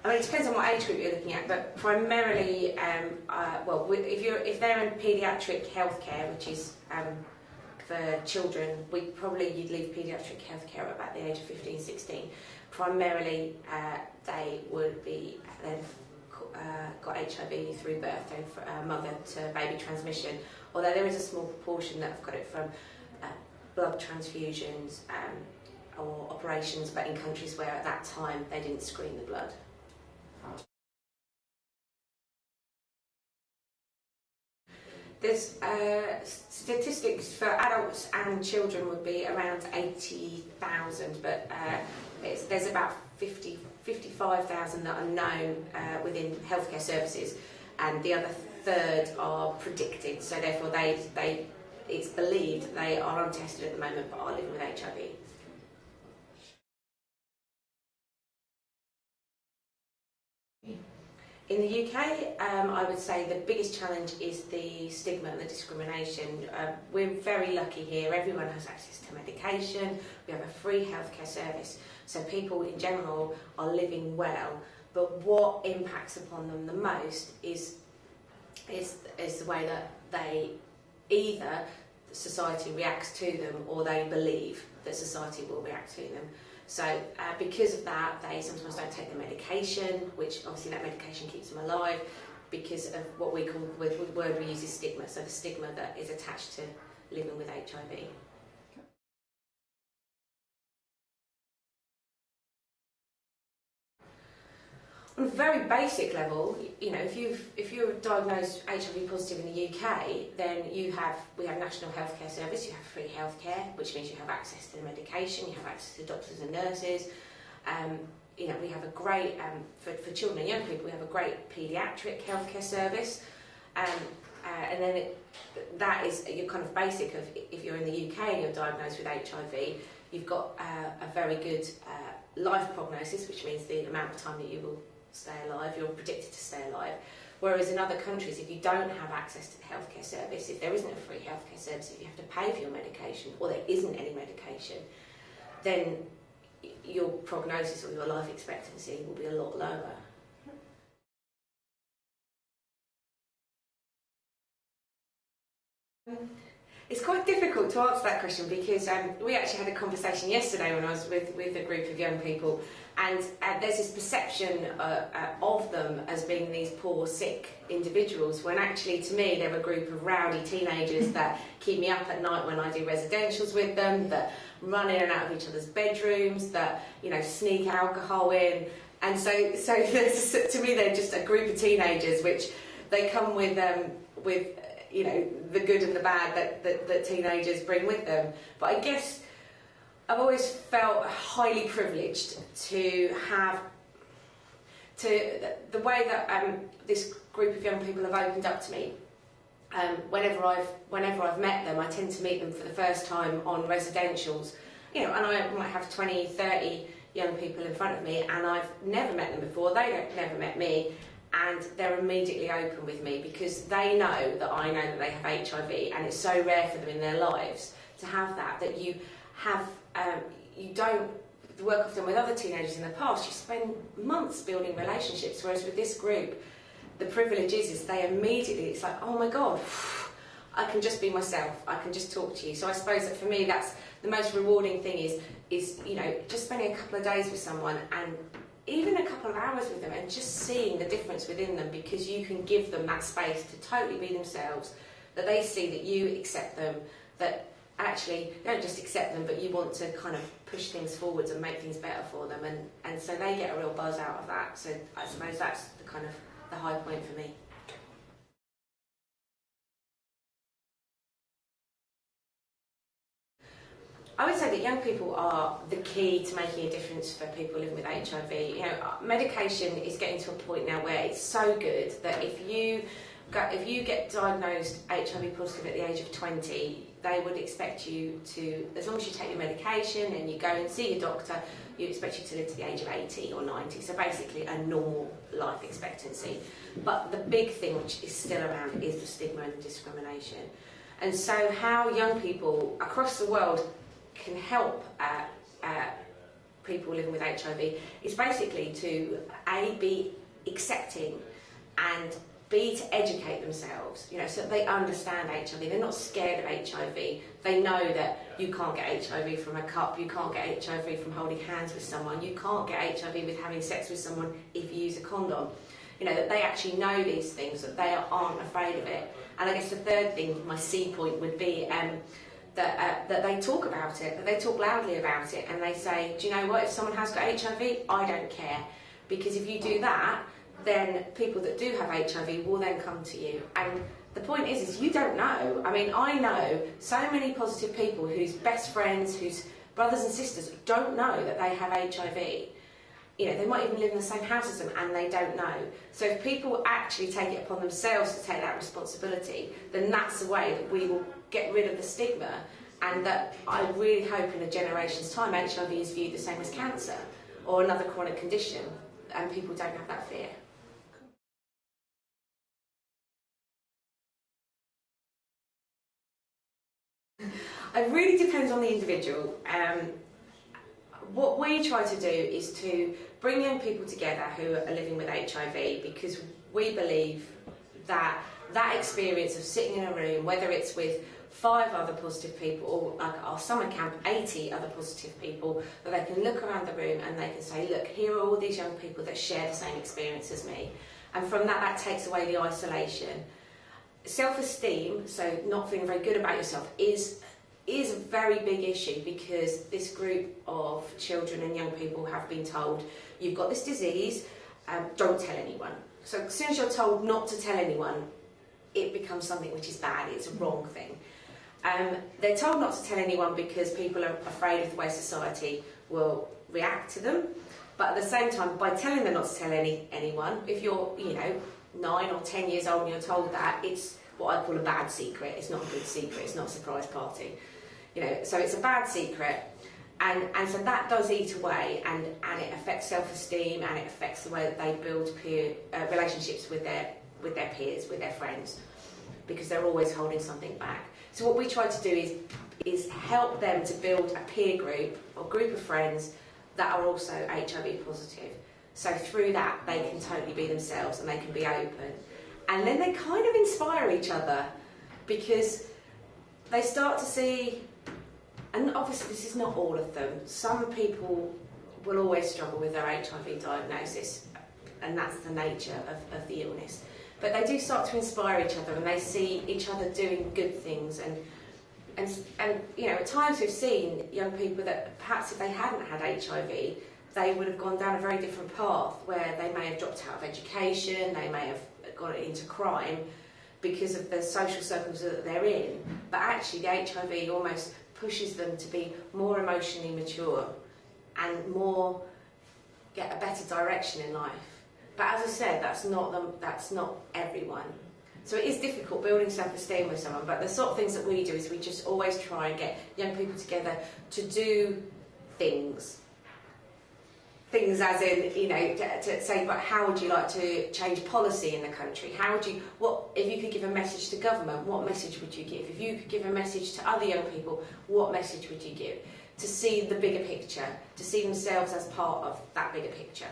I mean, it depends on what age group you're looking at, but primarily, well, if they're in paediatric healthcare, which is for children, you'd leave paediatric healthcare at about the age of 15, 16. Primarily, they would be got HIV through birth, so mother-to-baby transmission. Although there is a small proportion that have got it from blood transfusions or operations, but in countries where at that time they didn't screen the blood. There's statistics for adults and children would be around 80,000, but there's about 55,000 that are known within healthcare services, and the other third are predicted. So therefore, it's believed they are untested at the moment, but are living with HIV. In the UK, I would say the biggest challenge is the stigma and the discrimination. We're very lucky here. Everyone has access to medication. We have a free healthcare service. So people in general are living well. But what impacts upon them the most is the way that either society reacts to them, or they believe that society will react to them. So because of that, they sometimes don't take the medication, which obviously that medication keeps them alive, because of what we call, the word we use is stigma, so the stigma that is attached to living with HIV. On a very basic level, you know, if you're diagnosed HIV positive in the UK, then we have National Healthcare Service, you have free healthcare, which means you have access to the medication, you have access to doctors and nurses. You know, we have a great, for children and young people, we have a great paediatric healthcare service. And then that is your kind of basic of, if you're in the UK and you're diagnosed with HIV, you've got a very good life prognosis, which means the amount of time that you will stay alive, you're predicted to stay alive. Whereas in other countries, if you don't have access to the healthcare service, if there isn't a free healthcare service, if you have to pay for your medication, or there isn't any medication, then your prognosis or your life expectancy will be a lot lower. It's quite difficult to answer that question because we actually had a conversation yesterday when I was with a group of young people, and there's this perception of them as being these poor, sick individuals, when actually to me they're a group of rowdy teenagers that keep me up at night when I do residentials with them, that run in and out of each other's bedrooms, that, you know, sneak alcohol in, and so to me they're just a group of teenagers which they come with you know, the good and the bad that teenagers bring with them. But I guess I've always felt highly privileged to have, the way that this group of young people have opened up to me. Whenever I've met them, I tend to meet them for the first time on residentials, you know, and I might have 20, 30 young people in front of me, and I've never met them before, they've never met me, and they're immediately open with me because they know that I know that they have HIV, and it's so rare for them in their lives to have that you have, you don't work often with other teenagers in the past, you spend months building relationships, whereas with this group, the privilege is they immediately, it's like, oh my God, I can just be myself, I can just talk to you. So I suppose that for me that's the most rewarding thing is you know, just spending a couple of days with someone and even a couple of hours with them and just seeing the difference within them, because you can give them that space to totally be themselves, that they see that you accept them, that actually you don't just accept them but you want to kind of push things forwards and make things better for them, and so they get a real buzz out of that. So I suppose that's the kind of the high point for me. I would say that young people are the key to making a difference for people living with HIV. You know, medication is getting to a point now where it's so good that if you get diagnosed HIV positive at the age of 20, they would expect you to, as long as you take your medication and you go and see your doctor, you expect you to live to the age of 80 or 90. So basically a normal life expectancy. But the big thing which is still around is the stigma and the discrimination. And so how young people across the world can help people living with HIV is basically to A, be accepting, and B, to educate themselves, you know, so that they understand HIV. They're not scared of HIV. They know that you can't get HIV from a cup, you can't get HIV from holding hands with someone, you can't get HIV with having sex with someone if you use a condom. You know, that they actually know these things, that they aren't afraid of it. And I guess the third thing, my C point, would be that they talk about it, that they talk loudly about it, and they say, do you know what, if someone has got HIV, I don't care. Because if you do that, then people that do have HIV will then come to you. And the point is you don't know. I mean, I know so many positive people whose best friends, whose brothers and sisters don't know that they have HIV. You know, they might even live in the same house as them and they don't know. So if people actually take it upon themselves to take that responsibility, then that's the way that we will get rid of the stigma, and that I really hope in a generation's time HIV is viewed the same as cancer or another chronic condition, and people don't have that fear. It really depends on the individual. What we try to do is to bring young people together who are living with HIV, because we believe that that experience of sitting in a room, whether it's with 5 other positive people, or like our summer camp, 80 other positive people, that they can look around the room and they can say, look, here are all these young people that share the same experience as me. And from that, that takes away the isolation. Self-esteem, so not feeling very good about yourself, is a very big issue, because this group of children and young people have been told, you've got this disease, don't tell anyone. So as soon as you're told not to tell anyone, it becomes something which is bad, it's a wrong thing. They're told not to tell anyone because people are afraid of the way society will react to them. But at the same time, by telling them not to tell anyone, if you're, you know, 9 or 10 years old and you're told that, it's what I call a bad secret. It's not a good secret, it's not a surprise party. You know, so it's a bad secret, and so that does eat away, and it affects self-esteem, and it affects the way that they build peer relationships with their peers, with their friends, because they're always holding something back. So what we try to do is help them to build a peer group or group of friends that are also HIV positive. So through that, they can totally be themselves and they can be open. And then they kind of inspire each other, because they start to see, and obviously this is not all of them, some people will always struggle with their HIV diagnosis, and that's the nature of the illness. But they do start to inspire each other, and they see each other doing good things, and you know, at times we've seen young people that perhaps if they hadn't had HIV, they would have gone down a very different path, where they may have dropped out of education, they may have got into crime because of the social circles that they're in. But actually the HIV almost pushes them to be more emotionally mature and more get a better direction in life. But as I said, that's not everyone. So it is difficult building self-esteem with someone, but the sort of things that we do is we just always try and get young people together to do things as in, you know, to say, but how would you like to change policy in the country? How would you, what, if you could give a message to government, what message would you give? If you could give a message to other young people, what message would you give? To see the bigger picture, to see themselves as part of that bigger picture.